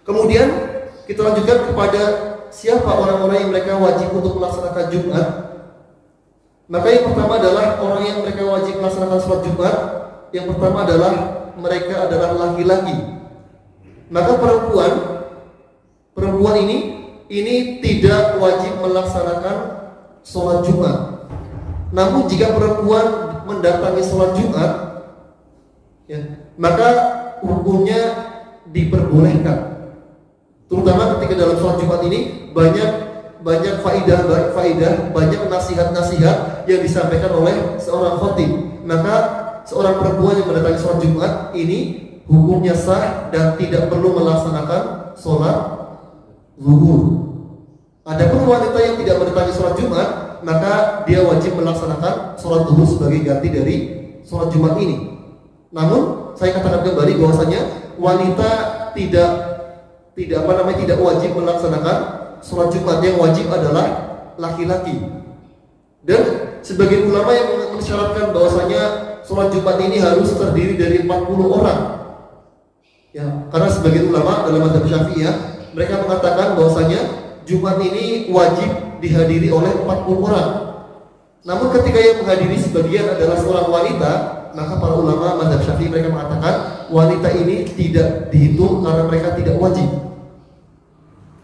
Kemudian kita lanjutkan kepada siapa orang-orang yang mereka wajib untuk melaksanakan Jumat. Maka yang pertama adalah orang yang mereka wajib melaksanakan sholat Jumat. Yang pertama adalah mereka adalah laki-laki. Maka perempuan ini tidak wajib melaksanakan sholat Jumat. Namun jika perempuan mendatangi sholat Jumat, ya, maka hukumnya diperbolehkan. Terutama ketika dalam sholat Jumat ini banyak faidah, banyak nasihat-nasihat yang disampaikan oleh seorang khatib. Maka seorang perempuan yang mendatangi sholat Jumat ini hukumnya sah dan tidak perlu melaksanakan sholat zuhur. Adapun wanita yang tidak mendatangi sholat Jumat, maka dia wajib melaksanakan sholat zuhur sebagai ganti dari sholat Jumat ini. Namun saya katakan kembali bahwasanya wanita tidak wajib melaksanakan sholat Jumat. Yang wajib adalah laki-laki. Dan sebagian ulama yang mensyaratkan bahwasanya sholat Jumat ini harus terdiri dari 40 orang. Ya, karena sebagian ulama dalam mazhab Syafi'iyah mereka mengatakan bahwasanya Jumat ini wajib dihadiri oleh 40 orang. Namun ketika yang menghadiri sebagian adalah seorang wanita, maka para ulama mazhab Syafi'i mereka mengatakan wanita ini tidak dihitung karena mereka tidak wajib.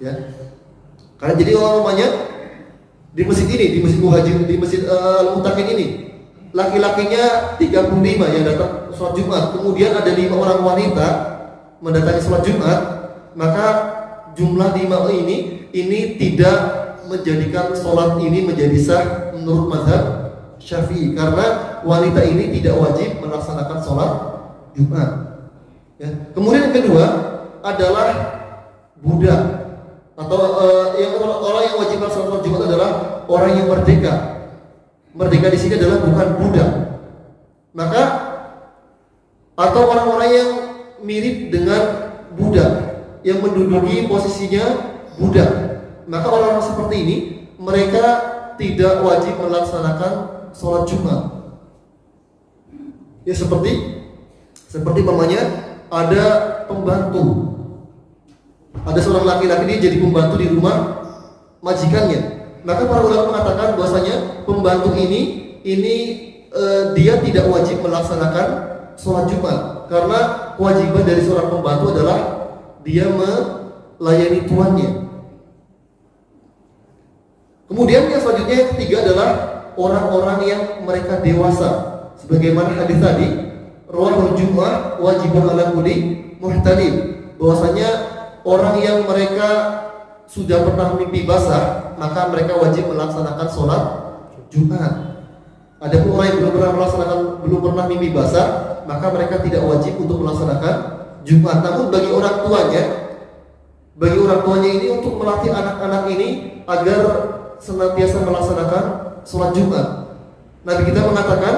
Ya. Karena jadi umpamanya di masjid ini, di masjid Muhajir, di masjid Al-Mutakin ini, laki-lakinya 35 yang datang sholat Jumat, kemudian ada 5 orang wanita mendatangi sholat Jumat, maka jumlah 5 ini tidak menjadikan sholat ini menjadi sah menurut mazhab Syafi'i, karena wanita ini tidak wajib melaksanakan sholat Jumat. Ya. Kemudian yang kedua adalah budak, atau orang yang wajib melaksanakan sholat Jumat adalah orang yang merdeka. Merdeka di sini adalah bukan budak. Maka atau orang-orang yang mirip dengan budak, yang menduduki posisinya budak. Maka orang-orang seperti ini mereka tidak wajib melaksanakan sholat Jumat. Ya seperti namanya ada pembantu. Ada seorang laki-laki dia jadi pembantu di rumah majikannya. Maka para ulama mengatakan bahwasanya pembantu ini dia tidak wajib melaksanakan sholat Jumat, karena kewajiban dari seorang pembantu adalah dia melayani tuannya. Kemudian yang selanjutnya yang ketiga adalah orang-orang yang mereka dewasa. Sebagaimana hadis tadi, rawahul jumu'ah wajibun ala kulli muhtalim, bahwasanya orang yang mereka sudah pernah mimpi basah, maka mereka wajib melaksanakan sholat Jumat. Adapun orang yang belum pernah mimpi basah, maka mereka tidak wajib untuk melaksanakan Jumat. Namun bagi orang tuanya ini untuk melatih anak-anak ini agar senantiasa melaksanakan sholat Jumat. Nabi kita mengatakan,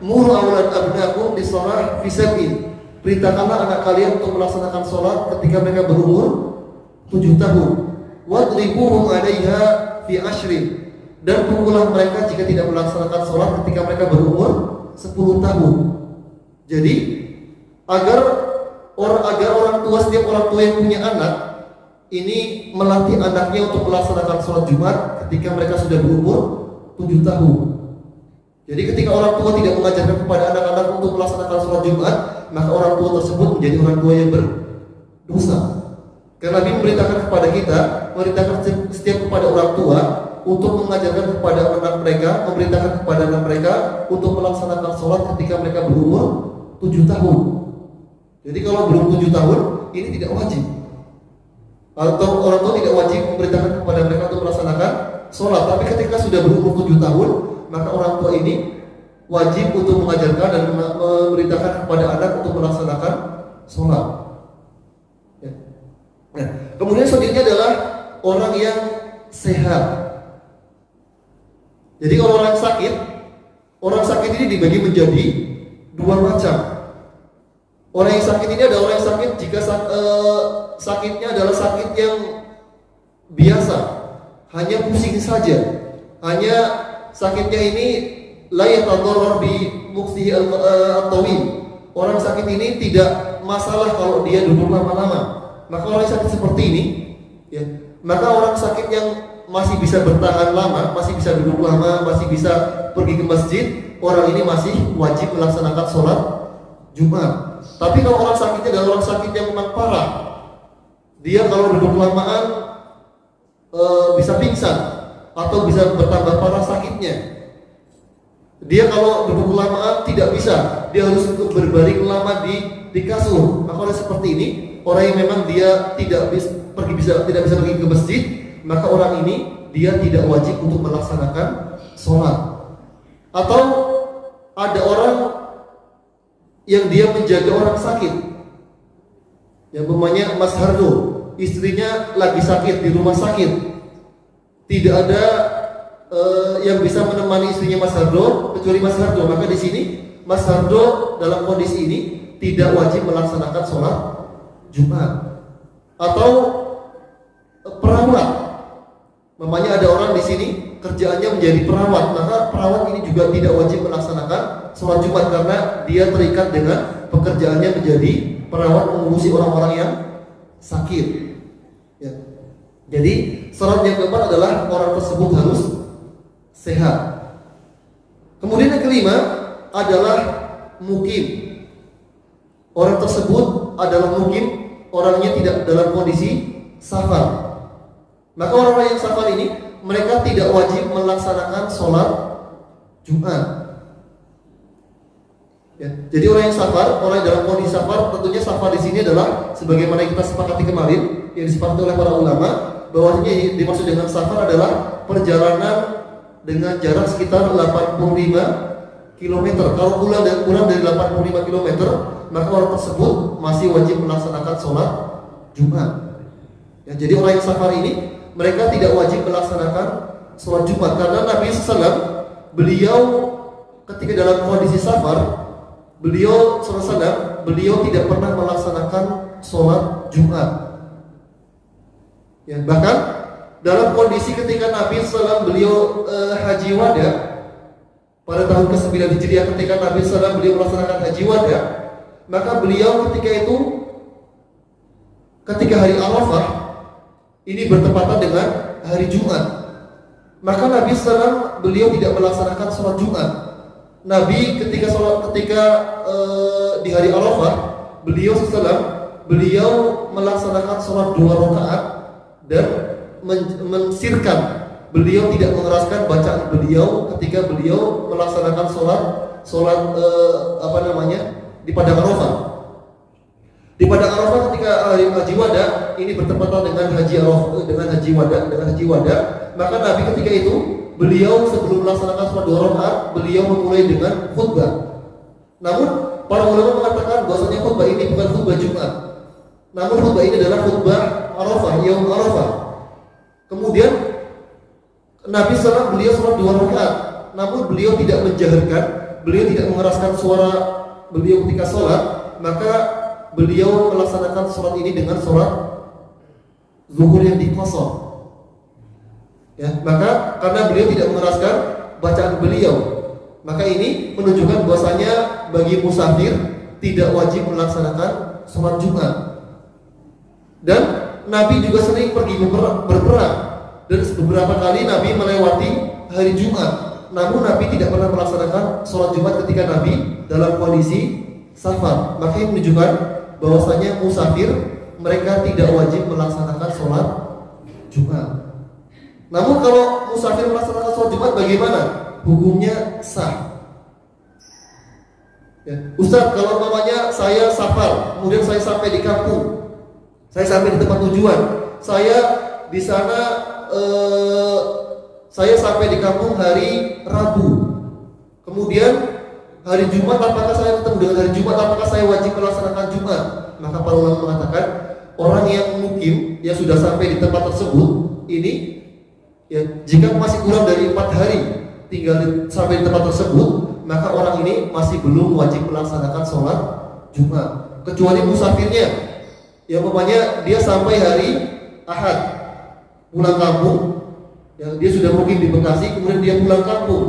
muru aulad abnakum bisolah fisabil. Perintahkanlah anak kalian untuk melaksanakan sholat ketika mereka berumur 7 tahun. Wadribuhum 'alaiha fi ashrin. Dan pukullah mereka jika tidak melaksanakan sholat ketika mereka berumur 10 tahun. Jadi agar setiap orang tua yang punya anak ini melatih anaknya untuk melaksanakan sholat Jumat ketika mereka sudah berumur 7 tahun. Jadi ketika orang tua tidak mengajarkan kepada anak-anak untuk melaksanakan sholat Jumat, maka orang tua tersebut menjadi orang tua yang berdosa. Karena Nabi memerintahkan kepada kita, memerintahkan setiap kepada orang tua untuk mengajarkan kepada anak mereka, memerintahkan kepada anak mereka untuk melaksanakan sholat ketika mereka berumur 7 tahun. Jadi kalau belum 7 tahun, ini tidak wajib. Atau orang tua tidak wajib memerintahkan kepada mereka untuk melaksanakan sholat. Tapi ketika sudah berumur 7 tahun, maka orang tua ini wajib untuk mengajarkan dan memerintahkan kepada anak untuk melaksanakan sholat. Ya. Nah, kemudian selanjutnya adalah orang yang sehat. Jadi kalau orang sakit ini dibagi menjadi 2 macam. Orang yang sakit ini adalah orang yang sakit jika sakitnya adalah sakit yang biasa, hanya pusing saja, hanya sakitnya ini la yatadarrar bi muqsihi at-tawil. Orang sakit ini tidak masalah kalau dia duduk lama-lama. maka orang yang sakit seperti ini, ya, maka orang sakit yang masih bisa bertahan lama, masih bisa duduk lama, masih bisa pergi ke masjid, orang ini masih wajib melaksanakan sholat Jumat. Tapi kalau orang sakitnya adalah orang sakit yang memang parah, dia kalau duduk kelamaan bisa pingsan atau bisa bertambah parah sakitnya. Dia kalau duduk kelamaan tidak bisa, dia harus untuk berbaring lama di kasur. Maka orang seperti ini, orang yang memang dia tidak bisa pergi ke masjid, maka orang ini dia tidak wajib untuk melaksanakan sholat. Atau ada orang yang dia menjaga orang sakit, yang namanya Mas Hardo, istrinya lagi sakit di rumah sakit, tidak ada yang bisa menemani istrinya Mas Hardo kecuali Mas Hardo. Maka di sini Mas Hardo dalam kondisi ini tidak wajib melaksanakan sholat Jumat. Atau perawat, namanya ada orang di sini kerjaannya menjadi perawat, maka perawat ini juga tidak wajib melaksanakan sholat Jumat karena dia terikat dengan pekerjaannya menjadi perawat mengurusi orang-orang yang sakit. Ya. Jadi syarat yang keempat adalah orang tersebut harus sehat. Kemudian yang kelima adalah mukim. Orang tersebut adalah mukim, orangnya tidak dalam kondisi safar. Maka orang-orang yang safar ini mereka tidak wajib melaksanakan sholat Jumat. Ya, jadi orang yang safar, orang yang dalam kondisi safar, tentunya safar di sini adalah sebagaimana yang kita sepakati kemarin, yang disepakati oleh para ulama, bahwasanya dimaksud dengan safar adalah perjalanan dengan jarak sekitar 85 km. Kalau kurang dari 85 km, maka orang tersebut masih wajib melaksanakan sholat Jumat. Ya, jadi orang yang safar ini mereka tidak wajib melaksanakan sholat Jumat karena Nabi SAW beliau ketika dalam kondisi safar beliau tidak pernah melaksanakan sholat Jumat. Ya, bahkan dalam kondisi ketika Nabi SAW beliau haji wada pada tahun ke-9 Hijriah, ketika Nabi SAW beliau melaksanakan haji wada, maka beliau ketika hari Arafah ini bertepatan dengan hari Jumat, maka Nabi SAW beliau tidak melaksanakan sholat Jumat. Nabi ketika di hari Arafah beliau melaksanakan sholat 2 rakaat dan mensirkan, beliau tidak mengeraskan bacaan beliau ketika beliau melaksanakan sholat di padang Arafah. Di padang Arafah ketika hari haji wada ini bertepatan dengan haji wada, maka Nabi ketika itu beliau sebelum melaksanakan sholat 2 rakaat beliau memulai dengan khutbah. Namun para ulama mengatakan bahwasanya khutbah ini bukan khutbah Jumat, namun khutbah ini adalah khutbah Arafah, yaum Arafah. Kemudian Nabi SAW beliau sholat 2 rakaat, namun beliau tidak menjaharkan, beliau tidak mengeraskan suara beliau ketika sholat, maka beliau melaksanakan sholat ini dengan sholat zuhur yang dikosor. Ya, maka karena beliau tidak mengeraskan bacaan beliau, maka ini menunjukkan bahwasanya bagi musafir tidak wajib melaksanakan sholat Jumat. Dan Nabi juga sering pergi berperang, dan beberapa kali Nabi melewati hari Jumat, namun Nabi tidak pernah melaksanakan sholat Jumat ketika Nabi dalam kondisi safar. Maka ini menunjukkan bahwasanya musafir mereka tidak wajib melaksanakan sholat Jumat. Namun kalau musafir melaksanakan sholat Jumat bagaimana? Hukumnya sah. Ya. Ustaz, kalau namanya saya safar, kemudian saya sampai di kampung, saya sampai di tempat tujuan, saya di sana saya sampai di kampung hari Rabu, kemudian hari Jumat, apakah saya ketemu dengan hari Jumat, apakah saya wajib melaksanakan Jumat? Maka para ulama mengatakan orang yang mukim yang sudah sampai di tempat tersebut ini, ya, jika masih kurang dari 4 hari tinggal sampai di tempat tersebut, maka orang ini masih belum wajib melaksanakan sholat Jumat, kecuali musafirnya, ya, umpamanya dia sampai hari Ahad pulang kampung, ya, dia sudah mukim di Bekasi, kemudian dia pulang kampung,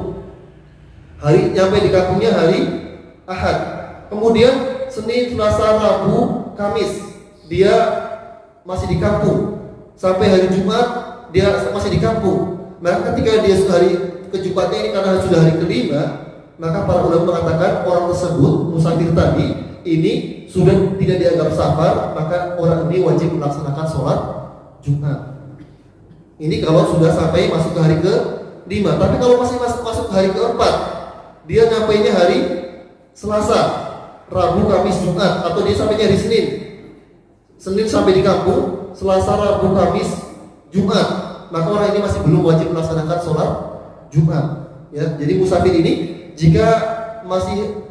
sampai di kampungnya hari Ahad, kemudian Senin, Selasa, Rabu, Kamis dia masih di kampung, sampai hari Jumat dia masih di kampung, maka ketika dia hari ke Jumatnya ini karena sudah hari kelima, maka para ulama mengatakan orang tersebut musafir tadi ini sudah tidak dianggap safar, maka orang ini wajib melaksanakan sholat Jumat. Ini kalau sudah sampai masuk ke hari ke-5. Tapi kalau masih masuk hari ke-4, dia nyampainya hari Selasa, Rabu, Kamis, Jumat, atau dia sampainya hari Senin. Senin sampai di kampung, Selasa, Rabu, Kamis, Jumat, maka orang ini masih belum wajib melaksanakan sholat Jumat. Ya, jadi musafir ini jika masih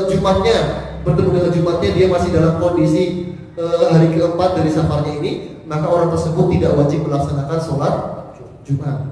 Jumatnya bertemu dengan Jumatnya dia masih dalam kondisi hari ke-4 dari safarnya ini, maka orang tersebut tidak wajib melaksanakan sholat Jumat.